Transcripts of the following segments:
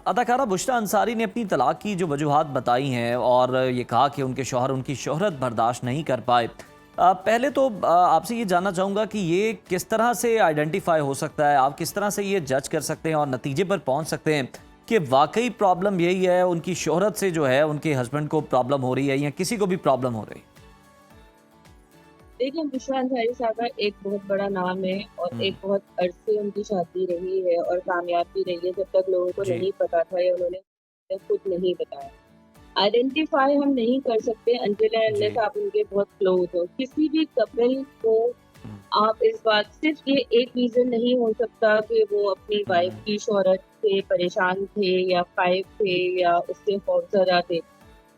अदाकारा बुशरा अंसारी ने अपनी तलाक की जो वजूहात बताई हैं और ये कहा कि उनके शौहर उनकी शोहरत बर्दाश्त नहीं कर पाए। पहले तो आपसे ये जानना चाहूँगा कि ये किस तरह से आइडेंटिफाई हो सकता है, आप किस तरह से ये जज कर सकते हैं और नतीजे पर पहुँच सकते हैं कि वाकई प्रॉब्लम यही है, उनकी शोहरत से जो है उनके हस्बैंड को प्रॉब्लम हो रही है या किसी को भी प्रॉब्लम हो रही है? देखिए, बुशरा अंसारी साहबा एक बहुत बड़ा नाम है और हम्म, एक बहुत अरसे उनकी शादी रही है और कामयाब भी रही है, जब तक लोगों को जी, नहीं पता था या उन्होंने खुद नहीं बताया। आइडेंटिफ़ाई हम नहीं कर सकते अनटिल एंड जी, अनलेस आप उनके बहुत क्लोज़ हो। किसी भी कपल को हम्म, आप इस बात सिर्फ़ ये एक रीज़न नहीं हो सकता कि वो अपनी वाइफ़ हम्म, की शोहरत से परेशान थे या ख़ाइफ़ थे या उससे खौफ़ज़दा थे।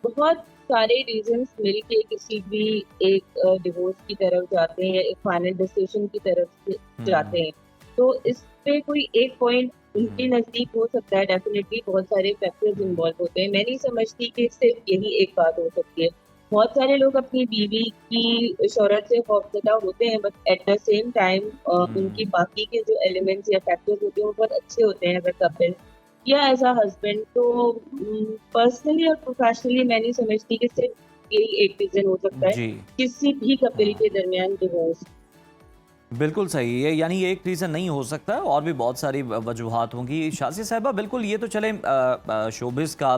बहुत सारे रीज़न्स मिलके किसी भी एक डिवोर्स की तरफ जाते हैं या एक फाइनल डिसीज़न की तरफ से हम्म, जाते हैं। तो इस पे कोई एक पॉइंट उनके हम्म, नज़दीक हो सकता है, डेफ़िनिटली बहुत सारे फैक्टर्स हम्म, इन्वॉल्व होते हैं। मैं नहीं समझती कि सिर्फ़ यही एक बात हो सकती है। बहुत सारे लोग अपनी बीवी की शोहरत से खौफ़ज़दा होते हैं, but at the same time उनकी हम्म, बाकी के जो एलिमेंट्स या फैक्टर्स होते हैं वो बहुत अच्छे होते हैं एज़ अ कपल या एज़ अ हस्बैंड। तो पर्सनली और प्रोफेशनली मैं नहीं समझती कि सिर्फ यही एक रीज़न हो सकता है, जी, किसी भी कपल हाँ, के दरमियान डिवोर्स। बिल्कुल सही है। यानी ये एक रीज़न नहीं हो सकता और भी बहुत सारी वजूहात होंगी। शाज़िया साहिबा, बिल्कुल ये तो चले शोबिज़ का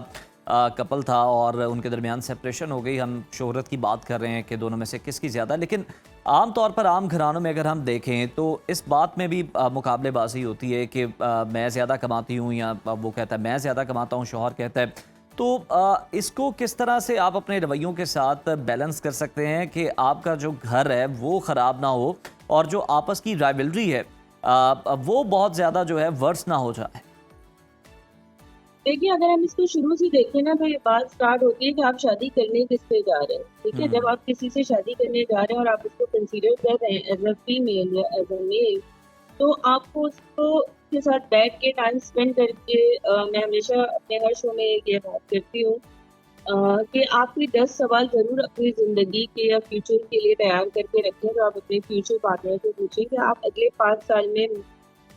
कपल था और उनके दरमियान सेपरेशन हो गई। हम शोहरत की बात कर रहे हैं कि दोनों में से किसकी ज़्यादा, लेकिन आम तौर पर आम घरानों में अगर हम देखें तो इस बात में भी मुकाबलेबाजी होती है कि मैं ज़्यादा कमाती हूँ या वो कहता है मैं ज़्यादा कमाता हूँ, शौहर कहता है। तो इसको किस तरह से आप अपने रवैयों के साथ बैलेंस कर सकते हैं कि आपका जो घर है वो ख़राब ना हो और जो आपस की राइवलरी है वो बहुत ज़्यादा जो है वर्स ना हो जाए? देखिए, अगर हम इसको शुरू से देखें ना, तो ये बात स्टार्ट होती है कि आप शादी करने किससे जा रहे हैं, ठीक है? जब हुँ, आप किसी से शादी करने जा रहे हैं और आप उसको कंसीडर कर रहे हैं एज़ अ फीमेल या एज़ अ मेल, तो आपको उसको के साथ बैठ के टाइम स्पेंड करके मैं हमेशा अपने हर शो में ये बात करती हूँ कि आप कोई 10 सवाल ज़रूर अपनी ज़िंदगी के या फ्यूचर के लिए तैयार करके रखें, जो आप अपने फ्यूचर पार्टनर से पूछें कि आप अगले 5 साल में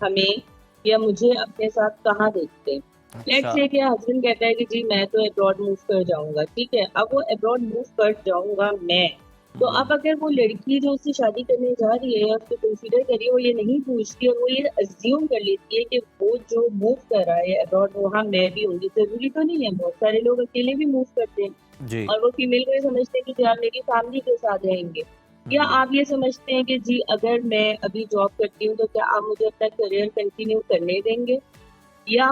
हमें या मुझे अपने साथ कहाँ देखते हैं। लेट्स अच्छा। से कि हस्बैंड कहता है कि जी मैं तो अब्रॉड मूव कर जाऊँगा, ठीक है? अब वो अब्रॉड मूव कर जाऊँगा मैं, तो अब हुँ, अगर वो लड़की जो उससे शादी करने जा रही है या उसको कंसीडर कर रही है, वो ये नहीं पूछती और वो ये अज़्यूम कर लेती है कि वो जो मूव कर रहा है अब्रॉड, वहाँ मैं भी होंगी, ज़रूरी तो नहीं है, बहुत सारे लोग अकेले भी मूव करते हैं। जी। और वो फीमेल को ये समझते हैं कि जी आप मेरी फैमिली के साथ रहेंगे। या हुँ, आप ये समझते हैं कि जी अगर मैं अभी जॉब करती हूँ, तो क्या आप मुझे अपना करियर कंटिन्यू करने देंगे? या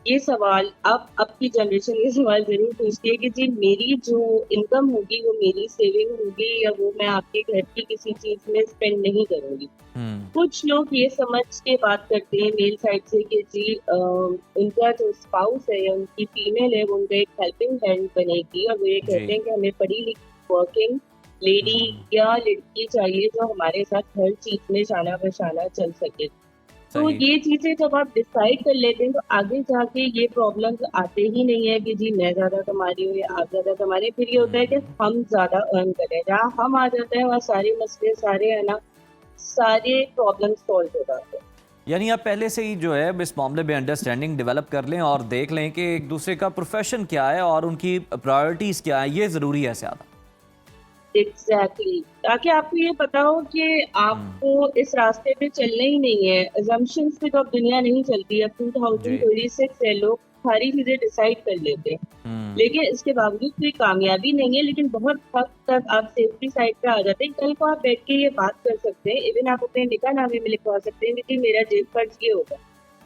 ये सवाल अब की जनरेशन ये सवाल ज़रूर पूछती है कि जी मेरी जो इनकम होगी, वो मेरी सेविंग होगी या वो मैं आपके घर की किसी चीज़ में स्पेंड नहीं करूँगी। हुँ, कुछ लोग ये समझ के बात करते हैं मेल साइड से कि जी उनका जो स्पाउस है या उनकी फीमेल है वो उनका एक हेल्पिंग हैंड बनेगी और वो ये कहते जी। हैं कि हमें पढ़ी-लिखी वर्किंग लेडी हुँ, या लड़की चाहिए जो हमारे साथ हर चीज़ में शाना-बशाना चल सके। तो सही। ये चीज़ें जब आप डिसाइड कर लेते हैं तो आगे जाके ये प्रॉब्लम्स आते ही नहीं है कि जी मैं ज़्यादा कमा रही हूँ या आप ज़्यादा कमा रहे हैं। फिर ये होता है कि हुँ, हम ज़्यादा अर्न कर रहे हैं। जहाँ हम आ जाते हैं वहाँ सारे मसले सारे है ना, सारे प्रॉब्लम सॉल्व हो जाते हैं। यानी आप पहले से ही जो है इस मामले में अंडरस्टैंडिंग डेवलप कर लें और देख लें कि एक दूसरे का प्रोफ़ेशन क्या है और उनकी प्रायोरिटीज़ क्या है, ये ज़रूरी है ज़्यादा। एग्ज़ैक्टली, ताकि आपको ये पता हो कि हुँ, आपको इस रास्ते पे चलना ही नहीं है। असम्पशन्स पे तो अब दुनिया नहीं चलती है। अब जी। 2026 है, लोग सारी चीज़ें डिसाइड कर लेते हैं। हुँ, लेकिन इसके बावजूद कोई कामयाबी नहीं है, लेकिन बहुत हद तक आप सेफ्टी साइड पे आ जाते हैं। कल को आप बैठ के ये बात कर सकते हैं, इवन आप अपने निकाहनामे में लिखवा सकते हैं कि जी मेरा जेब खर्च ये होगा।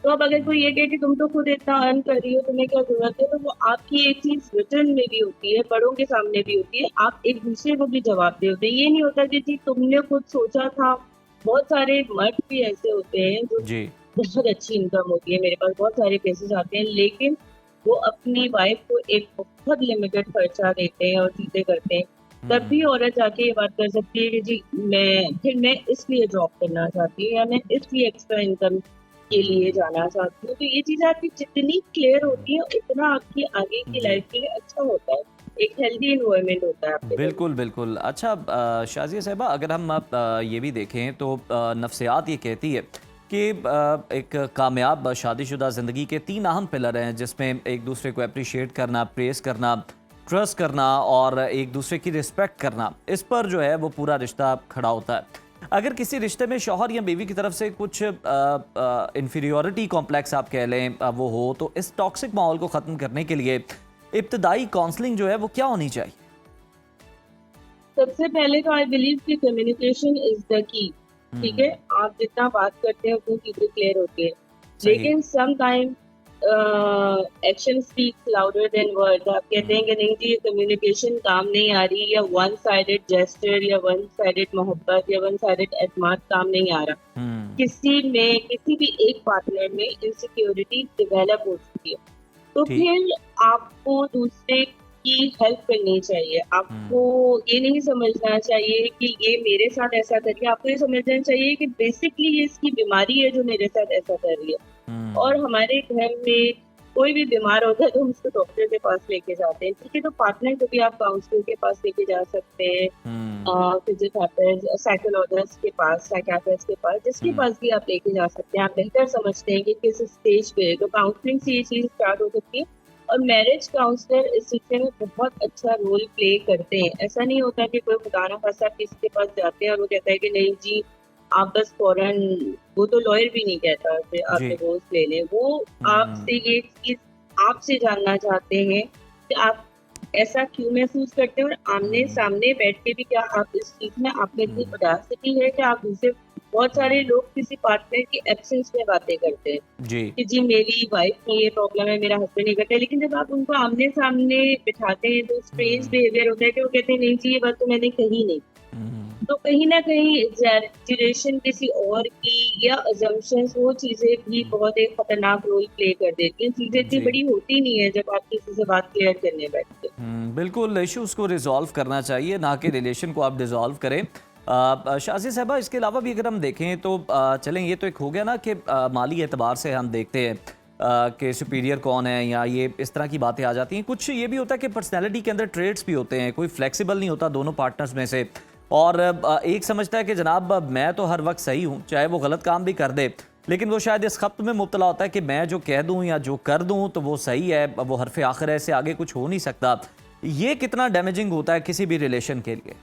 तो अब अगर कोई ये हुँ, कहे कि तुम तो खुद इतना अर्न कर रही हो, तुम्हें क्या ज़रूरत है? तो वो आपकी एक चीज़ रिटर्न में भी होती है, बड़ों के सामने भी होती है, आप एक-दूसरे को भी जवाब दे होते हैं। ये नहीं होता कि जी तुमने खुद सोचा था। बहुत सारे मर्द भी ऐसे होते हैं जो जी। बहुत अच्छी इनकम होती है, मेरे पास बहुत सारे पैसे आते हैं, लेकिन वो अपनी वाइफ़ को एक बहुत लिमिटेड खर्चा देते हैं और चीज़ें करते हैं। तब भी हुँ, औरत जाके ये बात कर सकती है कि जी मैं इसलिए जॉब करना चाहती हूँ या मैं इसलिए एक्स्ट्रा इनकम के लिए हुँ, जाना चाहती हूँ। तो ये चीज़ें आपकी जितनी क्लियर हुँ, होती है, उतना आपकी आगे की जी। लाइफ़ के लिए अच्छा होता है। एक हेल्दी एनवायरनमेंट होता है आपके घर में। बिल्कुल, बिल्कुल। अच्छा, शाज़िया साहिबा, अगर हम ये भी देखें तो नफ़्सियात ये कहती है कि एक कामयाब शादीशुदा ज़िंदगी के 3 अहम पिलर हैं, जिसमें एक दूसरे को अप्रिशिएट करना, प्रेज़ करना, ट्रस्ट करना और एक दूसरे की रिस्पेक्ट करना। इस पर जो है वो पूरा रिश्ता खड़ा होता है। अगर किसी रिश्ते में शौहर या बीवी की तरफ से कुछ इन्फीरियॉरिटी कॉम्प्लेक्स आप कह लें वो हो, तो इस टॉक्सिक माहौल को ख़त्म करने के लिए इब्तदाई काउंसलिंग जो है वो क्या होनी चाहिए? सबसे पहले तो आई बिलीव कि कम्युनिकेशन इज द की। ठीक है, आप जितना बात करते हैं उतनी चीजें क्लियर होती है। सही। लेकिन some time action speaks louder than words. आप कहते हैं कि नहीं जी ये कम्युनिकेशन काम नहीं आ रही, या वन साइडेड जेस्चर या वन साइडेड मोहब्बत या वन साइडेड एतमाद काम नहीं आ रहा। किसी भी एक पार्टनर में इनसिक्योरिटी डेवलप हो चुकी है, तो ठीक। फिर आपको दूसरे की हेल्प करनी चाहिए। आपको ये नहीं समझना चाहिए कि ये मेरे साथ ऐसा कर रही है, आपको ये समझना चाहिए कि बेसिकली ये इसकी बीमारी है जो मेरे साथ ऐसा कर रही है। और हमारे घर में कोई भी बीमार होता है तो हम उसको डॉक्टर के पास लेके जाते हैं। ठीक है, तो पार्टनर को भी आप काउंसलर के पास लेके जा सकते हैं, फिजियोथेरेपिस्ट, साइकोलॉजिस्ट के पास, साइकियाट्रिस्ट के पास, जिसके पास भी आप लेके जा सकते हैं। आप बेहतर समझते हैं कि किस स्टेज पे है, तो काउंसलिंग से ये चीज स्टार्ट हो सकती है। और मैरिज काउंसलर इस सिलसिले में बहुत अच्छा रोल प्ले करते हैं। ऐसा नहीं होता कि कोई खुदा ना खास्ता किसी के पास जाते हैं और वो कहता है कि नहीं जी आप बस फौरन, वो तो लॉयर भी नहीं कहता कि आप जी। डिवोर्स ले लें। वो आपसे ये चीज आपसे जानना चाहते हैं कि आप ऐसा क्यों महसूस करते हैं, और आमने सामने बैठ के भी क्या आप इस चीज में आप में इतनी ऑडेसिटी है कि आप दूसरे, बहुत सारे लोग किसी पार्टनर की एब्सेंस में बातें करते हैं जी। कि जी मेरी वाइफ को ये प्रॉब्लम है, मेरा हस्बैंड नहीं करता है। लेकिन जब आप उनको आमने सामने बिठाते हैं तो स्ट्रेंज बिहेवियर होता है कि वो कहते हैं नहीं जी ये बात तो मैंने कही नहीं। तो कहीं ना कहीं एग्जैजरेशन किसी और की या अजम्पशंस, वो चीजें भी बहुत एक खतरनाक रोल प्ले कर देती हैं। चीजें इतनी जी। बड़ी होती नहीं है जब आप किसी से बात क्लियर करने बैठते हैं। बिल्कुल, इश्यूज को रिजॉल्व करना चाहिए, ना कि रिलेशन को आप डिसॉल्व करें। शाज़िया साहिबा, इसके अलावा भी अगर हम देखें तो चलें, ये तो एक हो गया ना कि माली एतबार से हम देखते हैं कि सुपीरियर कौन है, या ये इस तरह की बातें आ जाती हैं। कुछ ये भी होता है कि पर्सनैलिटी के अंदर ट्रेड्स भी होते हैं, कोई फ्लेक्सिबल नहीं होता दोनों पार्टनर्स में से, और एक समझता है कि जनाब मैं तो हर वक्त सही हूँ, चाहे वो गलत काम भी कर दे, लेकिन वो शायद इस खप्त में मुब्तला होता है कि मैं जो कह दूँ या जो कर दूँ तो वो सही है, वो हरफ आखिर है, इससे आगे कुछ हो नहीं सकता। ये कितना डैमेजिंग होता है किसी भी रिलेशन के लिए?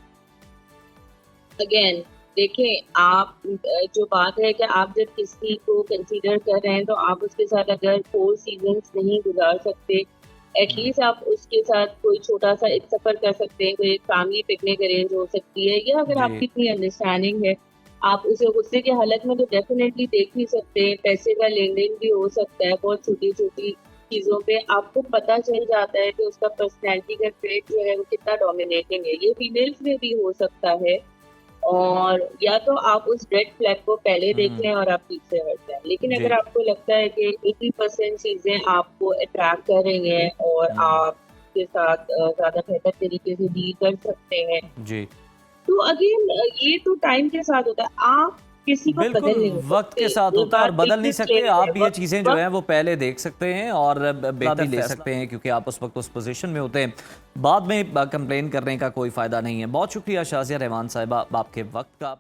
अगेन देखिए, आप जो बात है कि आप जब किसी को कंसीडर कर रहे हैं तो आप उसके साथ अगर 4 सीजन्स नहीं गुजार सकते, एटलीस्ट आप उसके साथ कोई छोटा सा एक सफर कर सकते हैं, कोई फैमिली पिकनिक अरेंज हो सकती है, या अगर जी। आपकी इतनी अंडरस्टैंडिंग है आप उसे गुस्से की हालत में तो डेफिनेटली देख ही सकते हैं। पैसे का लेन देन भी हो सकता है, बहुत छोटी छोटी चीजों पे आपको पता चल जाता है कि उसका पर्सनैलिटी का ट्रेट जो है वो कितना डोमिनेटिंग है। ये फीमेल्स में भी हो सकता है, और या तो आप उस रेड फ्लैग को पहले देख लें और आप पीछे हट जाएं। लेकिन जी। अगर आपको लगता है कि 80% चीजें आपको अट्रैक्ट कर रही हैं और आपके साथ ज्यादा बेहतर तरीके से डील कर सकते हैं, जी। तो अगेन ये तो टाइम के साथ होता है। आप किसी को बदल बिल्कुल, नहीं वक्त के सकते, साथ ये होता है और बात बदल नहीं बिल्कुल सकते क्लियर है। आप। ये वक्त चीज़ें जो वक्त हैं वो पहले देख सकते हैं और बेहतर भी ले सकते हैं, क्योंकि आप उस वक्त उस पोजीशन में होते हैं। बाद में कंप्लेन करने का कोई फ़ायदा नहीं है। बहुत शुक्रिया शाज़िया रहमान साहिबा आपके वक्त का।